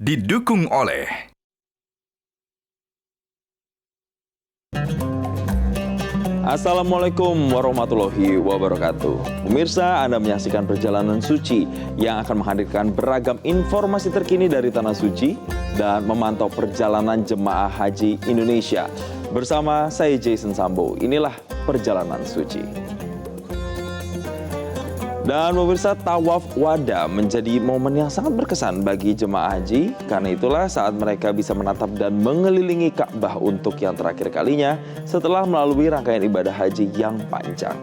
didukung oleh Assalamualaikum warahmatullahi wabarakatuh. Pemirsa, Anda menyaksikan perjalanan suci yang akan menghadirkan beragam informasi terkini dari Tanah Suci dan memantau perjalanan jemaah haji Indonesia. Bersama saya Jason Sambo, inilah perjalanan suci. Dan pemirsa, tawaf wada menjadi momen yang sangat berkesan bagi jemaah haji. Karena itulah saat mereka bisa menatap dan mengelilingi Ka'bah untuk yang terakhir kalinya setelah melalui rangkaian ibadah haji yang panjang.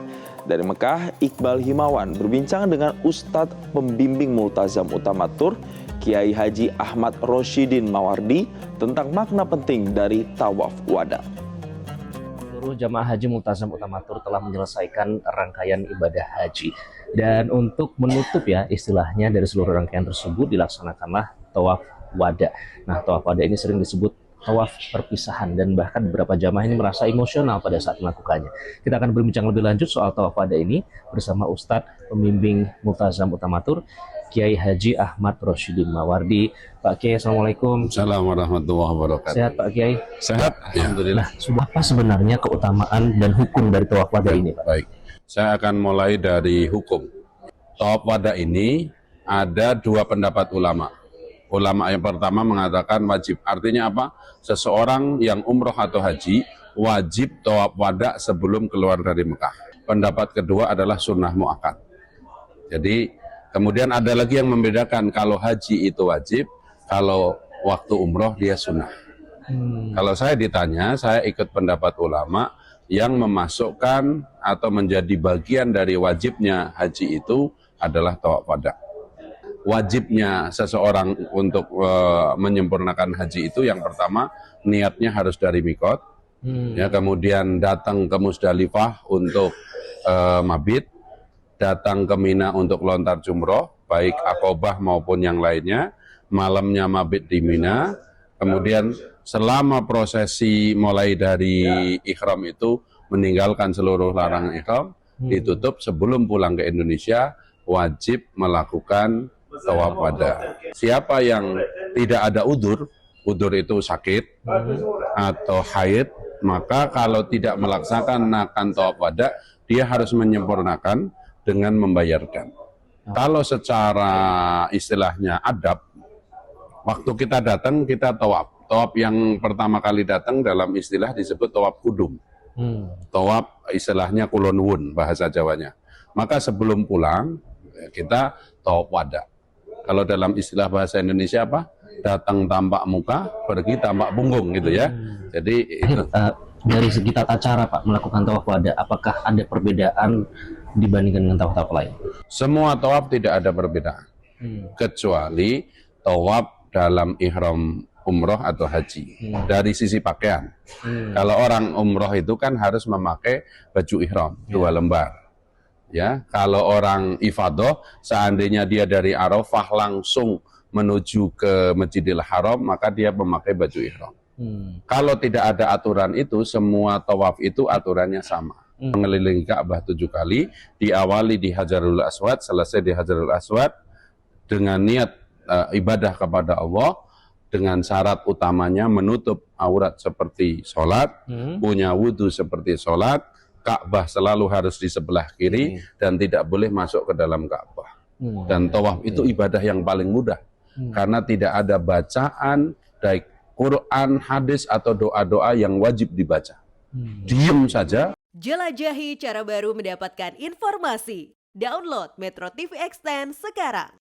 Dari Mekah, Iqbal Himawan berbincang dengan Ustadz Pembimbing Multazam Utamatur, Kiai Haji Ahmad Rosyidin Mawardi tentang makna penting dari tawaf wada. Seluruh jamaah haji Multazam Utamatur telah menyelesaikan rangkaian ibadah haji. Dan untuk menutup ya istilahnya dari seluruh rangkaian tersebut dilaksanakanlah tawaf wada. Nah, tawaf wada ini sering disebut tawaf perpisahan dan bahkan beberapa jamaah ini merasa emosional pada saat melakukannya. Kita akan berbincang lebih lanjut soal tawaf wada ini bersama Ustadz Pembimbing Multazam Utamatur, Kiai Haji Ahmad Rosyidin Mawardi. Pak Kiai, Assalamualaikum. Assalamualaikum warahmatullahi wabarakatuh. Sehat Pak Kiai? Sehat, alhamdulillah. Sudah apa sebenarnya keutamaan dan hukum dari tawaf wada ini, Pak? Baik, saya akan mulai dari hukum. Tawaf wada ini ada dua pendapat ulama. Ulama yang pertama mengatakan wajib. Artinya apa? Seseorang yang umroh atau haji wajib tawaf wada sebelum keluar dari Mekah. Pendapat kedua adalah sunnah muakkad. Jadi kemudian ada lagi yang membedakan, kalau haji itu wajib, kalau waktu umroh dia sunnah. Kalau saya ditanya, saya ikut pendapat ulama yang memasukkan atau menjadi bagian dari wajibnya haji itu adalah tawaf wada. Wajibnya seseorang untuk menyempurnakan haji itu yang pertama niatnya harus dari mikot, ya, kemudian datang ke Musdalifah untuk mabit, datang ke Mina untuk lontar jumroh, baik akobah maupun yang lainnya, malamnya mabit di Mina, kemudian selama prosesi mulai dari ihram itu meninggalkan seluruh larangan ihram, ditutup sebelum pulang ke Indonesia, wajib melakukan tawaf wada. Siapa yang tidak ada udzur itu sakit atau haid, maka kalau tidak melaksanakan tawaf wada, dia harus menyempurnakan dengan membayarkan. Kalau secara istilahnya adab, waktu kita datang kita tawaf. Tawaf yang pertama kali datang dalam istilah disebut tawaf kudum. Tawaf istilahnya kulon wun bahasa Jawanya. Maka sebelum pulang kita tawaf wada. Kalau dalam istilah bahasa Indonesia apa? Datang tampak muka, pergi tampak punggung gitu ya. Jadi itu. Dari segi tata cara Pak melakukan tawaf wada, apakah ada perbedaan dibandingkan dengan tawaf-tawaf lain? Semua tawaf tidak ada perbedaan, kecuali tawaf dalam ihram umroh atau haji. Dari sisi pakaian, kalau orang umroh itu kan harus memakai baju ihram 2 lembar. Ya, kalau orang ifadah, seandainya dia dari Arafah langsung menuju ke Masjidil Haram, maka dia memakai baju ihram. Kalau tidak ada aturan itu, semua tawaf itu aturannya sama. Mengelilingi Ka'bah 7 kali, diawali di Hajarul Aswad, selesai di Hajarul Aswad dengan niat ibadah kepada Allah, dengan syarat utamanya menutup aurat seperti sholat, punya wudhu seperti sholat, Ka'bah selalu harus di sebelah kiri dan tidak boleh masuk ke dalam Ka'bah. Dan tawaf itu ibadah yang paling mudah, karena tidak ada bacaan baik Quran, hadis atau doa-doa yang wajib dibaca. Diam saja. Jelajahi cara baru mendapatkan informasi. Download Metro TV Extend sekarang.